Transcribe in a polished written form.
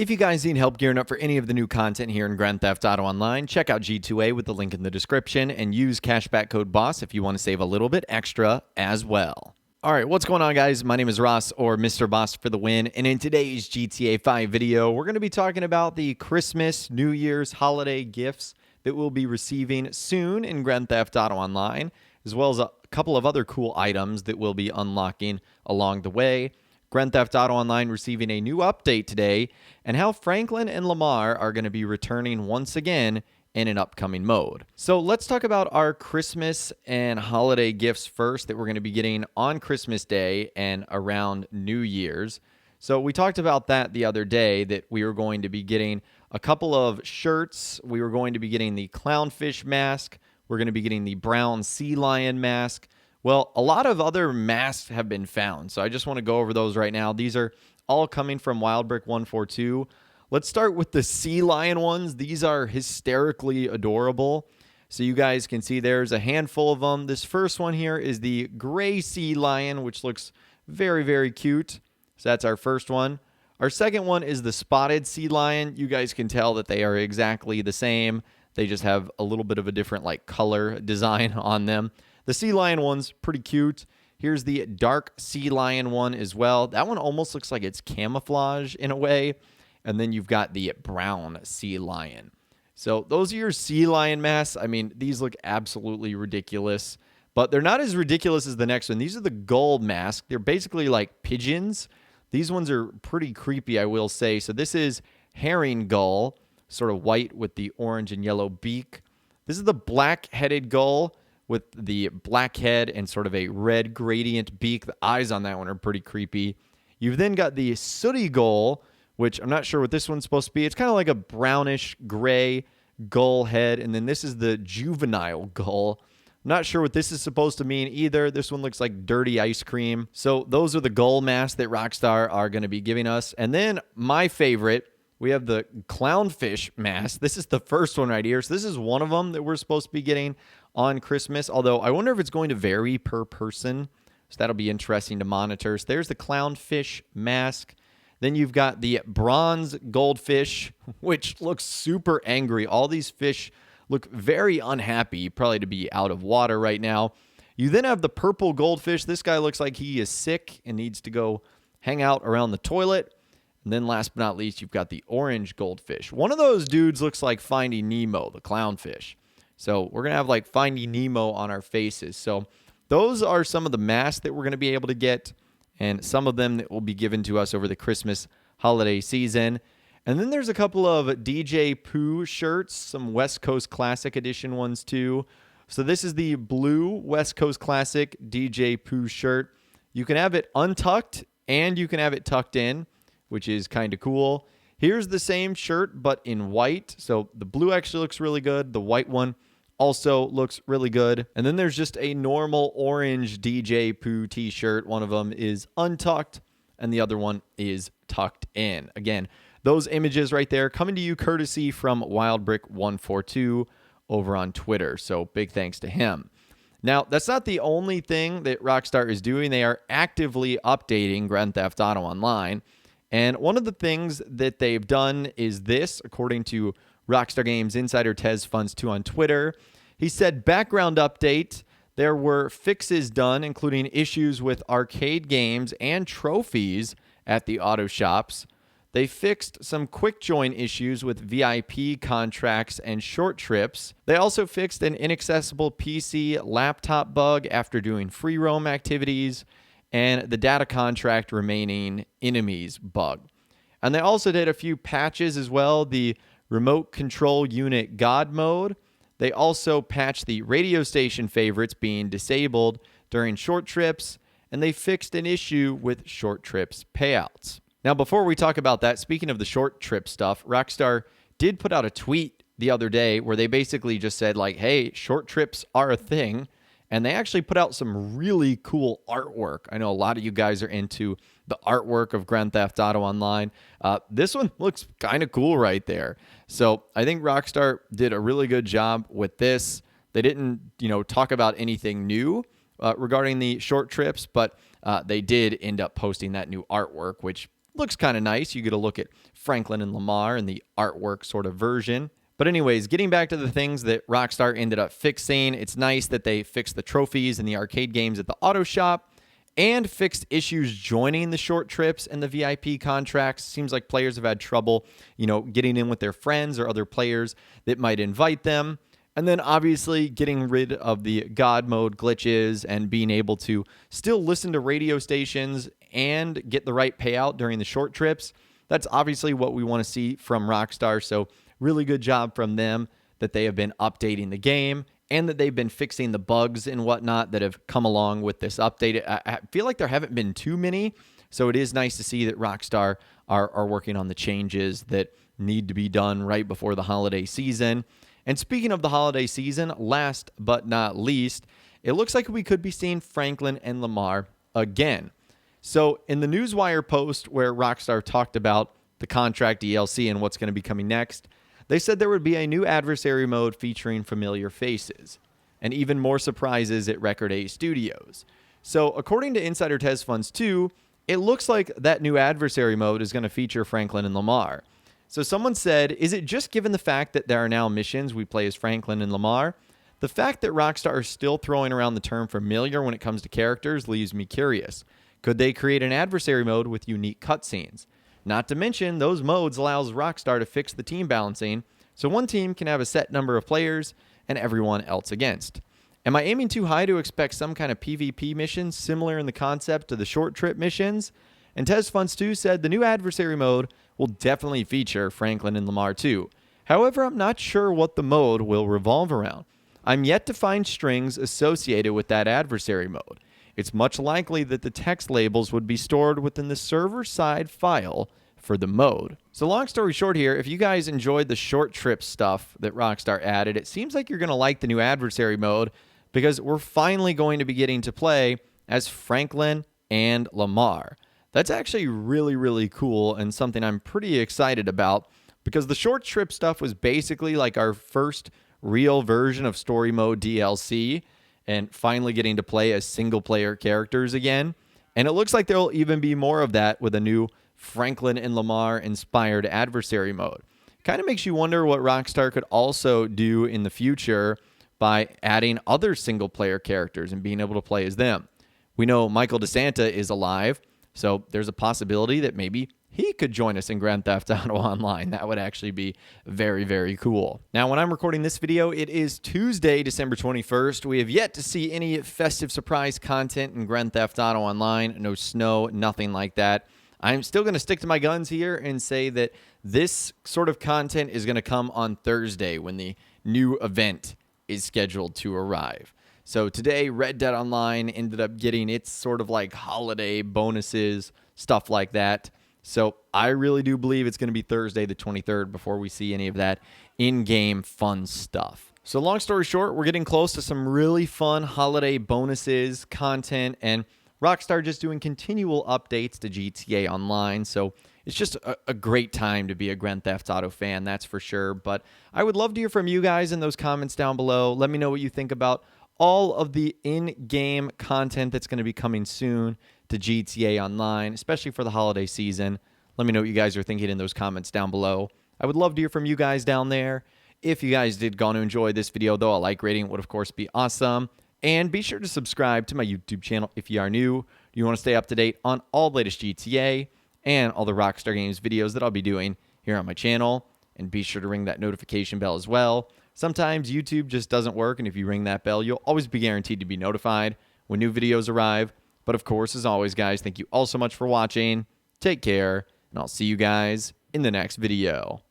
If you guys need help gearing up for any of the new content here in Grand Theft Auto Online, check out G2A with the link in the description and use cashback code BOSS if you want to save a little bit extra as well. All right, what's going on, guys? My name is Ross, or Mr. Boss for the win, and in today's GTA 5 video, we're going to be talking about the Christmas, New Year's, holiday gifts that we'll be receiving soon in Grand Theft Auto Online, as well as a couple of other cool items that we'll be unlocking along the way. Grand Theft Auto Online receiving a new update today, and how Franklin and Lamar are going to be returning once again in an upcoming mode. So let's talk about our Christmas and holiday gifts first that we're going to be getting on Christmas Day and around New Year's. So we talked about that the other day, that we were going to be getting a couple of shirts. We were going to be getting the clownfish mask. We're going to be getting the brown sea lion mask. Well, a lot of other masks have been found, so I just want to go over those right now. These are all coming from Wildbrick 142. Let's start with the sea lion ones. These are hysterically adorable. So you guys can see there's a handful of them. This first one here is the gray sea lion, which looks very, very cute. So that's our first one. Our second one is the spotted sea lion. You guys can tell that they are exactly the same. They just have a little bit of a different color design on them. The sea lion one's pretty cute. Here's the dark sea lion one as well. That one almost looks like it's camouflage in a way. And then you've got the brown sea lion. So those are your sea lion masks. I mean, these look absolutely ridiculous, but they're not as ridiculous as the next one. These are the gold mask. They're basically like pigeons. These ones are pretty creepy, I will say. So this is herring gull, sort of white with the orange and yellow beak. This is the black-headed gull with the black head and sort of a red gradient beak. The eyes on that one are pretty creepy. You've then got the sooty gull, which I'm not sure what this one's supposed to be. It's kind of like a brownish gray gull head. And then this is the juvenile gull. I'm not sure what this is supposed to mean either. This one looks like dirty ice cream. So those are the gull masks that Rockstar are going to be giving us. And then my favorite, we have the clownfish mask. This is the first one right here. So this is one of them that we're supposed to be getting on Christmas. Although I wonder if it's going to vary per person. So that'll be interesting to monitor. So there's the clownfish mask. Then you've got the bronze goldfish, which looks super angry. All these fish look very unhappy, probably to be out of water right now. You then have the purple goldfish. This guy looks like he is sick and needs to go hang out around the toilet. And then last but not least, you've got the orange goldfish. One of those dudes looks like Finding Nemo, the clownfish. So we're going to have Finding Nemo on our faces. So those are some of the masks that we're going to be able to get, and some of them that will be given to us over the Christmas holiday season. And then there's a couple of DJ Pooh shirts, some West Coast Classic Edition ones too. So this is the blue West Coast Classic DJ Pooh shirt. You can have it untucked and you can have it tucked in, which is kind of cool. Here's the same shirt, but in white. So the blue actually looks really good. The white one also looks really good. And then there's just a normal orange DJ Pooh t-shirt. One of them is untucked and the other one is tucked in. Again, those images right there coming to you courtesy from Wildbrick142 over on Twitter. So big thanks to him. Now, that's not the only thing that Rockstar is doing. They are actively updating Grand Theft Auto Online. And one of the things that they've done is this, according to Rockstar Games insider Tez Funds 2 on Twitter. He said, background update, there were fixes done, including issues with arcade games and trophies at the auto shops. They fixed some quick join issues with VIP contracts and short trips. They also fixed an inaccessible PC laptop bug after doing free roam activities, and the data contract remaining enemies bug. And they also did a few patches as well. The remote control unit God mode. They also patched the radio station favorites being disabled during short trips, and they fixed an issue with short trips payouts. Now, before we talk about that, speaking of the short trip stuff, Rockstar did put out a tweet the other day where they basically just said, hey, short trips are a thing. And they actually put out some really cool artwork. I know a lot of you guys are into the artwork of Grand Theft Auto Online. This one looks kind of cool right there. So I think Rockstar did a really good job with this. They didn't, talk about anything new regarding the short trips, but they did end up posting that new artwork, which looks kind of nice. You get a look at Franklin and Lamar and the artwork sort of version. But anyways, getting back to the things that Rockstar ended up fixing, it's nice that they fixed the trophies and the arcade games at the auto shop and fixed issues joining the short trips and the VIP contracts. Seems like players have had trouble, getting in with their friends or other players that might invite them. And then obviously getting rid of the God mode glitches and being able to still listen to radio stations and get the right payout during the short trips. That's obviously what we want to see from Rockstar. So really good job from them that they have been updating the game and that they've been fixing the bugs and whatnot that have come along with this update. I feel like there haven't been too many. So it is nice to see that Rockstar are working on the changes that need to be done right before the holiday season. And speaking of the holiday season, last but not least, it looks like we could be seeing Franklin and Lamar again. So in the Newswire post where Rockstar talked about the contract DLC and what's going to be coming next, they said there would be a new adversary mode featuring familiar faces, and even more surprises at Record A Studios. So according to Insider Tez Funds 2, it looks like that new adversary mode is going to feature Franklin and Lamar. So someone said, is it just given the fact that there are now missions we play as Franklin and Lamar? The fact that Rockstar is still throwing around the term familiar when it comes to characters leaves me curious. Could they create an adversary mode with unique cutscenes? Not to mention, those modes allows Rockstar to fix the team balancing, so one team can have a set number of players and everyone else against. Am I aiming too high to expect some kind of PvP mission similar in the concept to the short trip missions? And Tez Funds 2 said the new adversary mode will definitely feature Franklin and Lamar too. However, I'm not sure what the mode will revolve around. I'm yet to find strings associated with that adversary mode. It's much likely that the text labels would be stored within the server-side file for the mode. So long story short here, if you guys enjoyed the short trip stuff that Rockstar added, it seems like you're going to like the new adversary mode because we're finally going to be getting to play as Franklin and Lamar. That's actually really, really cool and something I'm pretty excited about because the short trip stuff was basically like our first real version of story mode DLC and finally getting to play as single player characters again. And it looks like there'll even be more of that with a new Franklin and Lamar inspired adversary mode. Kind of makes you wonder what Rockstar could also do in the future by adding other single player characters and being able to play as them. We know Michael DeSanta is alive. So there's a possibility that maybe he could join us in Grand Theft Auto Online. That would actually be very, very cool. Now, when I'm recording this video, it is Tuesday, December 21st. We have yet to see any festive surprise content in Grand Theft Auto Online. No snow, nothing like that. I'm still going to stick to my guns here and say that this sort of content is going to come on Thursday when the new event is scheduled to arrive. So today, Red Dead Online ended up getting its sort of like holiday bonuses, stuff like that. So I really do believe it's going to be Thursday the 23rd before we see any of that in-game fun stuff. So long story short, we're getting close to some really fun holiday bonuses, content, and Rockstar just doing continual updates to GTA Online. So it's just a great time to be a Grand Theft Auto fan, that's for sure. But I would love to hear from you guys in those comments down below. Let me know what you think about all of the in-game content that's going to be coming soon to GTA Online, especially for the holiday season. Let me know what you guys are thinking in those comments down below. I would love to hear from you guys down there. If you guys did go on to enjoy this video, though, a like rating would, of course, be awesome. And be sure to subscribe to my YouTube channel if you are new. You want to stay up to date on all the latest GTA and all the Rockstar Games videos that I'll be doing here on my channel. And be sure to ring that notification bell as well. Sometimes YouTube just doesn't work, and if you ring that bell, you'll always be guaranteed to be notified when new videos arrive. But of course, as always, guys, thank you all so much for watching. Take care, and I'll see you guys in the next video.